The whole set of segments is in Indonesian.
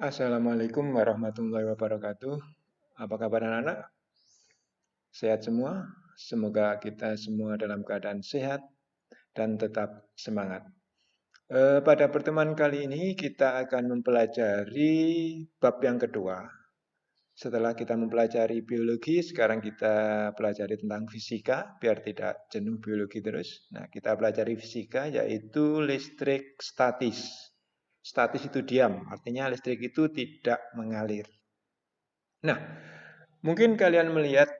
Assalamualaikum warahmatullahi wabarakatuh. Apa kabar anak-anak? Sehat semua? Semoga kita semua dalam keadaan sehat dan tetap semangat. Pada pertemuan kali ini kita akan mempelajari bab yang kedua. Setelah kita mempelajari biologi, sekarang kita pelajari tentang fisika, biar tidak jenuh biologi terus. Nah, kita pelajari fisika yaitu listrik statis. Statis itu diam, artinya listrik itu tidak mengalir. Nah, mungkin kalian melihat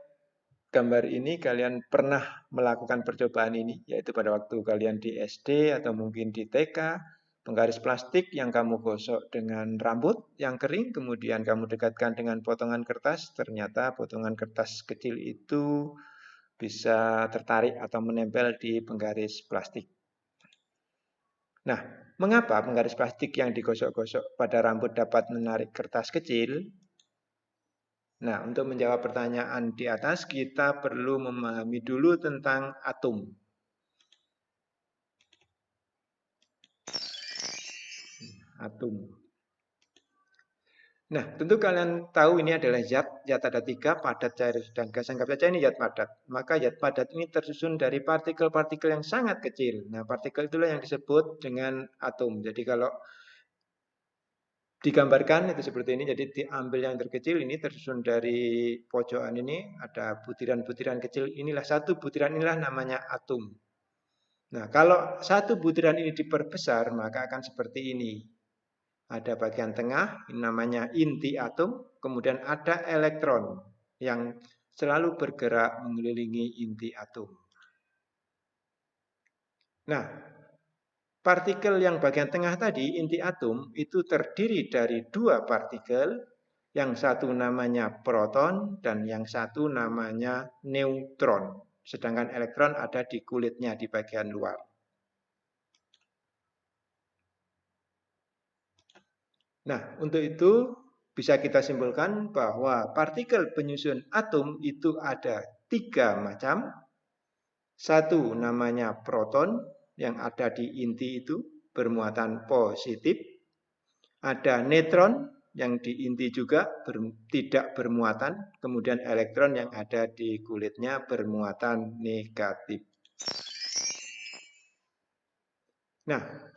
gambar ini, kalian pernah melakukan percobaan ini, yaitu pada waktu kalian di SD atau mungkin di TK, penggaris plastik yang kamu gosok dengan rambut yang kering, kemudian kamu dekatkan dengan potongan kertas, ternyata potongan kertas kecil itu bisa tertarik atau menempel di penggaris plastik. Nah, mengapa penggaris plastik yang digosok-gosok pada rambut dapat menarik kertas kecil? Nah, untuk menjawab pertanyaan di atas, kita perlu memahami dulu tentang atom. Atom. Nah, tentu kalian tahu ini adalah zat. Zat ada tiga, padat, cair, dan gas. Anggap saja ini zat padat. Maka zat padat ini tersusun dari partikel-partikel yang sangat kecil. Nah, partikel itulah yang disebut dengan atom. Jadi kalau digambarkan itu seperti ini. Jadi diambil yang terkecil ini tersusun dari pojokan ini. Ada butiran-butiran kecil. Inilah satu butiran inilah namanya atom. Nah, kalau satu butiran ini diperbesar, maka akan seperti ini. Ada bagian tengah, ini namanya inti atom, kemudian ada elektron yang selalu bergerak mengelilingi inti atom. Nah, partikel yang bagian tengah tadi, inti atom, itu terdiri dari dua partikel, yang satu namanya proton dan yang satu namanya neutron. Sedangkan elektron ada di kulitnya di bagian luar. Nah, untuk itu bisa kita simpulkan bahwa partikel penyusun atom itu ada tiga macam. Satu namanya proton yang ada di inti itu bermuatan positif. Ada neutron yang di inti juga tidak bermuatan. Kemudian elektron yang ada di kulitnya bermuatan negatif. Nah,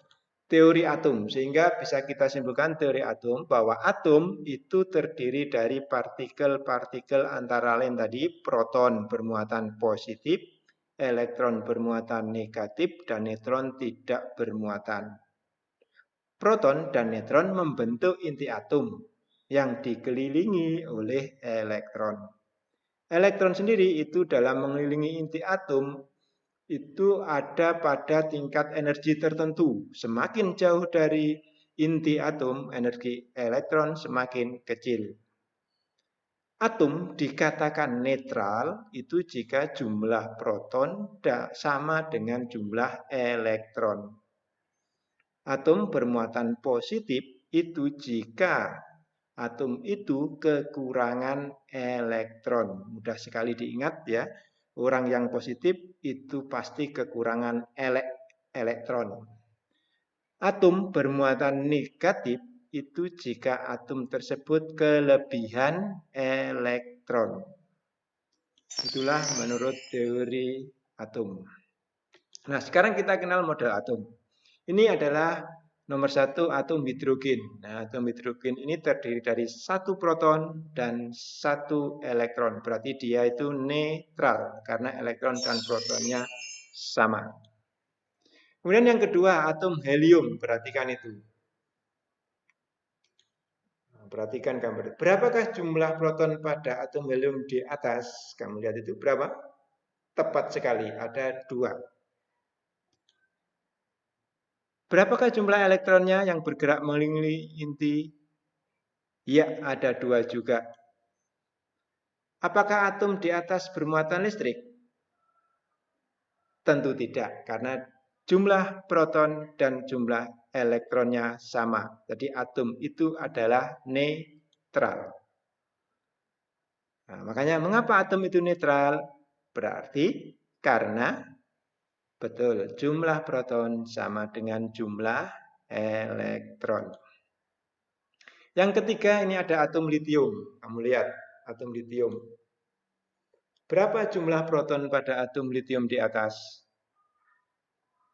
teori atom. Sehingga bisa kita simpulkan teori atom bahwa atom itu terdiri dari partikel-partikel antara lain tadi proton bermuatan positif, elektron bermuatan negatif, dan neutron tidak bermuatan. Proton dan neutron membentuk inti atom yang dikelilingi oleh elektron. Elektron sendiri itu dalam mengelilingi inti atom itu ada pada tingkat energi tertentu. Semakin jauh dari inti atom, energi elektron semakin kecil. Atom dikatakan netral itu jika jumlah proton sama dengan jumlah elektron. Atom bermuatan positif itu jika atom itu kekurangan elektron. Mudah sekali diingat ya. Orang yang positif itu pasti kekurangan elektron. Atom bermuatan negatif itu jika atom tersebut kelebihan elektron. Itulah menurut teori atom. Nah, sekarang kita kenal model atom. Ini adalah nomor satu atom hidrogen. Nah, atom hidrogen ini terdiri dari satu proton dan satu elektron. Berarti dia itu netral karena elektron dan protonnya sama. Kemudian yang kedua atom helium. Perhatikan itu. Perhatikan gambar. Berapakah jumlah proton pada atom helium di atas? Kamu lihat itu berapa? Tepat sekali, ada dua. Berapakah jumlah elektronnya yang bergerak mengelilingi inti? Ya, ada dua juga. Apakah atom di atas bermuatan listrik? Tentu tidak, karena jumlah proton dan jumlah elektronnya sama. Jadi atom itu adalah netral. Nah, makanya mengapa atom itu netral? Berarti karena betul jumlah proton sama dengan jumlah elektron. Yang ketiga ini ada atom litium. Kamu lihat atom litium. Berapa jumlah proton pada atom litium di atas?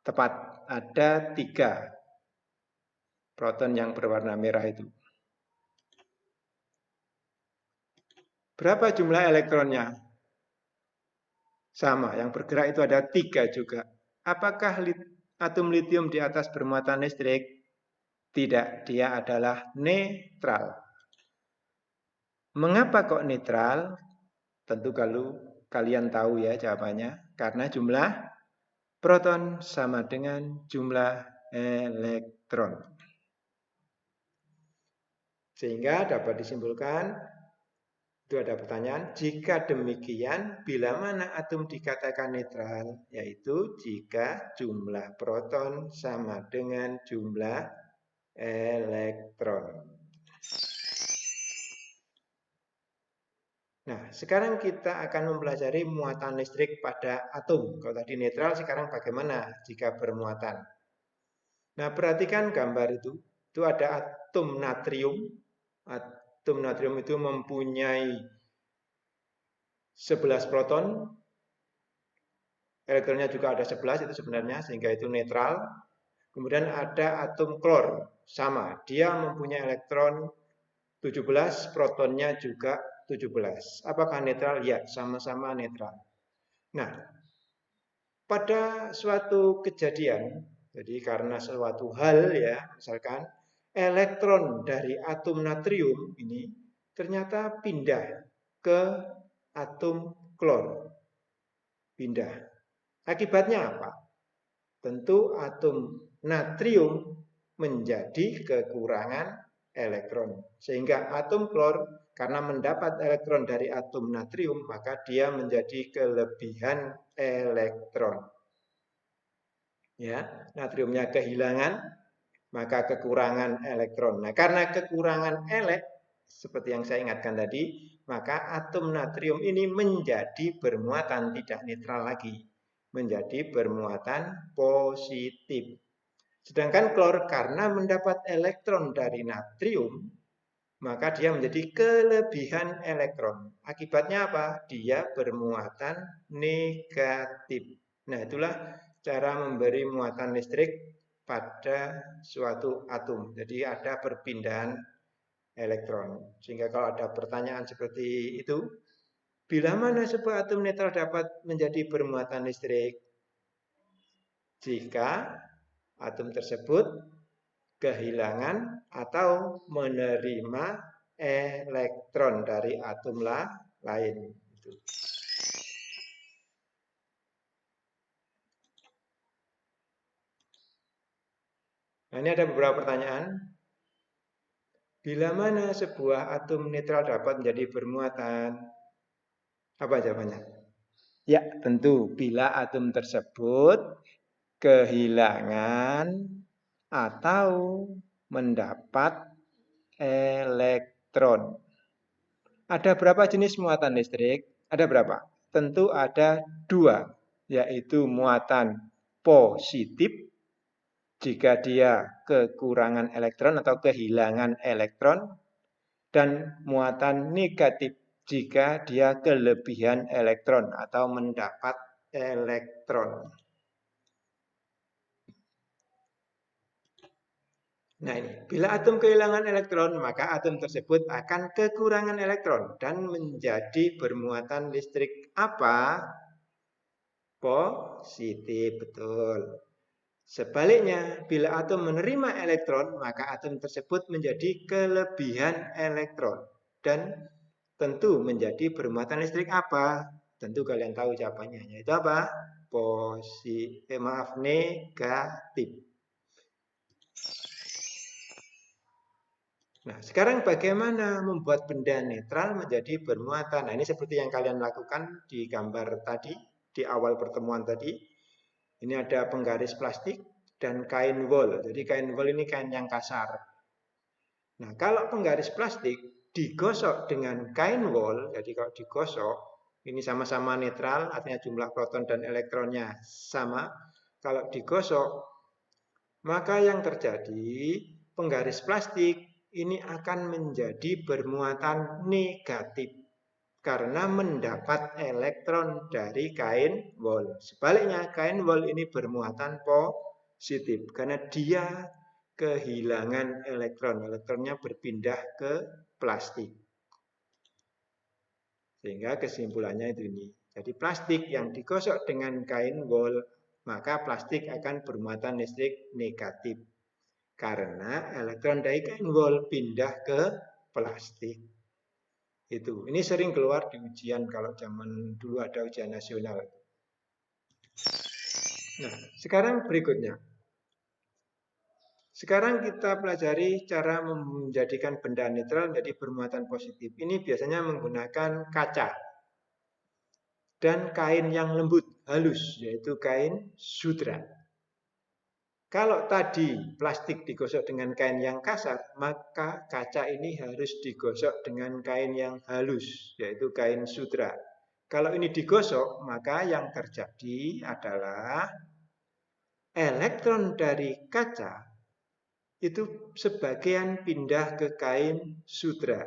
Tepat, ada 3 proton yang berwarna merah itu. Berapa jumlah elektronnya? Sama, yang bergerak itu ada 3 juga. Apakah atom litium di atas bermuatan listrik? Tidak, dia adalah netral. Mengapa kok netral? Tentu kalau kalian tahu ya jawabannya. Karena jumlah proton sama dengan jumlah elektron. Sehingga dapat disimpulkan, itu ada pertanyaan, jika demikian, bila mana atom dikatakan netral? Yaitu jika jumlah proton sama dengan jumlah elektron. Nah, sekarang kita akan mempelajari muatan listrik pada atom. Kalau tadi netral, sekarang bagaimana jika bermuatan? Nah, perhatikan gambar itu. Itu ada atom natrium. Atom natrium itu mempunyai 11 proton, elektronnya juga ada 11 itu sebenarnya, sehingga itu netral. Kemudian ada atom klor, sama, dia mempunyai elektron 17, protonnya juga 17. Apakah netral? Ya, sama-sama netral. Nah, pada suatu kejadian, jadi karena suatu hal ya, misalkan elektron dari atom natrium ini ternyata pindah ke atom klor. Pindah. Akibatnya apa? Tentu atom natrium menjadi kekurangan elektron. Sehingga atom klor karena mendapat elektron dari atom natrium, maka dia menjadi kelebihan elektron. Ya, natriumnya kehilangan, maka kekurangan elektron. Nah, karena kekurangan seperti yang saya ingatkan tadi, maka atom natrium ini menjadi bermuatan tidak netral lagi, menjadi bermuatan positif. Sedangkan klor karena mendapat elektron dari natrium, maka dia menjadi kelebihan elektron. Akibatnya apa? Dia bermuatan negatif. Nah, itulah cara memberi muatan listrik pada suatu atom. Jadi ada perpindahan elektron. Sehingga kalau ada pertanyaan seperti itu, bila mana sebuah atom netral dapat menjadi bermuatan listrik? Jika atom tersebut kehilangan atau menerima elektron dari atom lain. Nah, ini ada beberapa pertanyaan. Bila mana sebuah atom netral dapat menjadi bermuatan? Apa jawabannya? Ya, tentu bila atom tersebut kehilangan atau mendapat elektron. Ada berapa jenis muatan listrik? Ada berapa? Tentu ada 2, yaitu muatan positif jika dia kekurangan elektron atau kehilangan elektron, dan muatan negatif jika dia kelebihan elektron atau mendapat elektron. Nah ini, bila atom kehilangan elektron, maka atom tersebut akan kekurangan elektron dan menjadi bermuatan listrik apa? Positif, betul. Sebaliknya, bila atom menerima elektron, maka atom tersebut menjadi kelebihan elektron. Dan tentu menjadi bermuatan listrik apa? Tentu kalian tahu jawabannya, yaitu apa? Negatif. Nah, sekarang bagaimana membuat benda netral menjadi bermuatan? Nah, ini seperti yang kalian lakukan di gambar tadi, di awal pertemuan tadi. Ini ada penggaris plastik dan kain wol. Jadi kain wol ini kain yang kasar. Nah, kalau penggaris plastik digosok dengan kain wol, jadi kalau digosok, ini sama-sama netral, artinya jumlah proton dan elektronnya sama. Kalau digosok, maka yang terjadi penggaris plastik ini akan menjadi bermuatan negatif karena mendapat elektron dari kain wol. Sebaliknya, kain wol ini bermuatan positif karena dia kehilangan elektron. Elektronnya berpindah ke plastik. Sehingga kesimpulannya itu ini. Jadi plastik yang digosok dengan kain wol, maka plastik akan bermuatan listrik negatif. Karena elektron dari kain wol pindah ke plastik. Itu. Ini sering keluar di ujian kalau zaman dulu ada ujian nasional. Nah, sekarang berikutnya. Sekarang kita pelajari cara menjadikan benda netral menjadi bermuatan positif. Ini biasanya menggunakan kaca dan kain yang lembut, halus, yaitu kain sutra. Kalau tadi plastik digosok dengan kain yang kasar, maka kaca ini harus digosok dengan kain yang halus, yaitu kain sutra. Kalau ini digosok, maka yang terjadi adalah elektron dari kaca itu sebagian pindah ke kain sutra.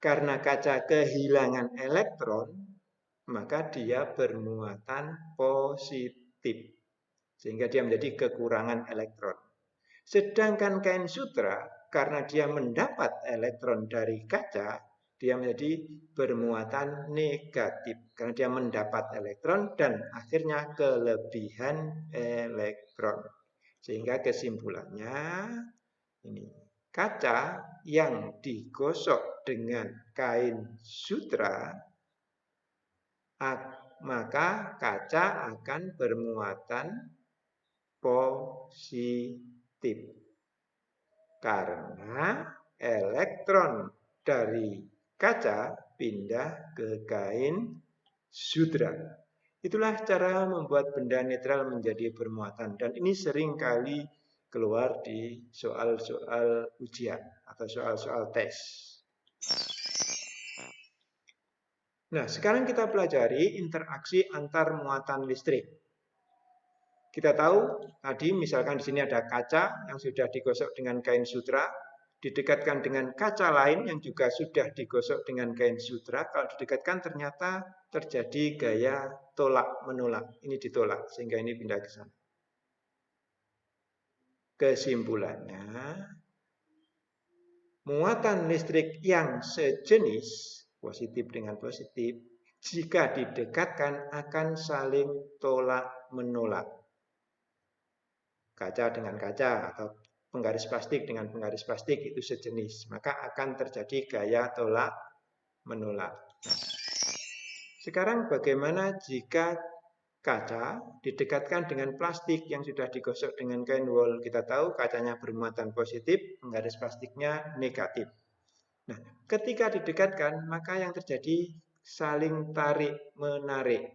Karena kaca kehilangan elektron, maka dia bermuatan positif. Sehingga dia menjadi kekurangan elektron. Sedangkan kain sutra, karena dia mendapat elektron dari kaca, dia menjadi bermuatan negatif. Karena dia mendapat elektron dan akhirnya kelebihan elektron. Sehingga kesimpulannya, ini kaca yang digosok dengan kain sutra, maka kaca akan bermuatan positif karena elektron dari kaca pindah ke kain sutra. Itulah cara membuat benda netral menjadi bermuatan dan ini sering kali keluar di soal-soal ujian atau soal-soal tes. Nah, sekarang kita pelajari interaksi antar muatan listrik. Kita tahu tadi misalkan di sini ada kaca yang sudah digosok dengan kain sutra, didekatkan dengan kaca lain yang juga sudah digosok dengan kain sutra. Kalau didekatkan ternyata terjadi gaya tolak menolak. Ini ditolak sehingga ini pindah ke sana. Kesimpulannya, muatan listrik yang sejenis positif dengan positif jika didekatkan akan saling tolak menolak. Kaca dengan kaca atau penggaris plastik dengan penggaris plastik itu sejenis, maka akan terjadi gaya tolak menolak. Nah, sekarang bagaimana jika kaca didekatkan dengan plastik yang sudah digosok dengan kain wol? Kita tahu kacanya bermuatan positif, penggaris plastiknya negatif. Nah, ketika didekatkan maka yang terjadi saling tarik menarik.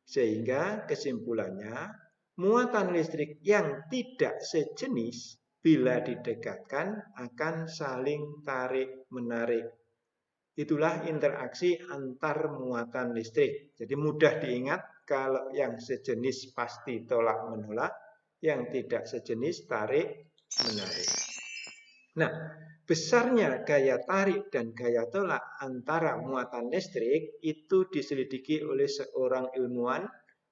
Sehingga kesimpulannya muatan listrik yang tidak sejenis bila didekatkan akan saling tarik-menarik. Itulah interaksi antar muatan listrik. Jadi mudah diingat kalau yang sejenis pasti tolak-menolak, yang tidak sejenis tarik-menarik. Nah, besarnya gaya tarik dan gaya tolak antara muatan listrik itu diselidiki oleh seorang ilmuwan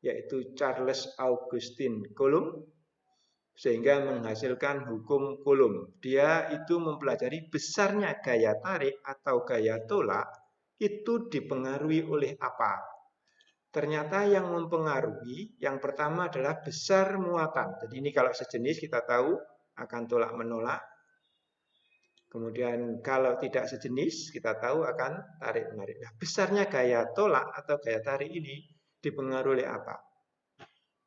yaitu Charles Augustin Coulomb, sehingga menghasilkan hukum Coulomb. Dia itu mempelajari besarnya gaya tarik atau gaya tolak itu dipengaruhi oleh apa. Ternyata yang mempengaruhi yang pertama adalah besar muatan. Jadi ini kalau sejenis kita tahu akan tolak menolak. Kemudian kalau tidak sejenis kita tahu akan tarik menarik. Nah, besarnya gaya tolak atau gaya tarik ini dipengaruhi oleh apa?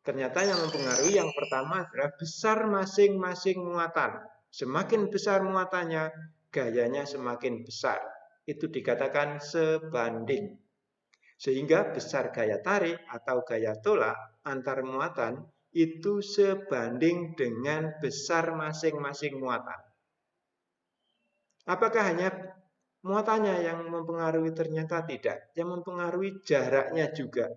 Ternyata yang mempengaruhi yang pertama adalah besar masing-masing muatan. Semakin besar muatannya, gayanya semakin besar. Itu dikatakan sebanding. Sehingga besar gaya tarik atau gaya tolak antar muatan itu sebanding dengan besar masing-masing muatan. Apakah hanya muatannya yang mempengaruhi? Ternyata tidak. Yang mempengaruhi jaraknya juga.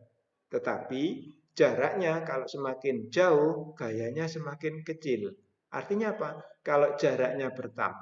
Tetapi jaraknya kalau semakin jauh, gayanya semakin kecil. Artinya apa? Kalau jaraknya bertambah,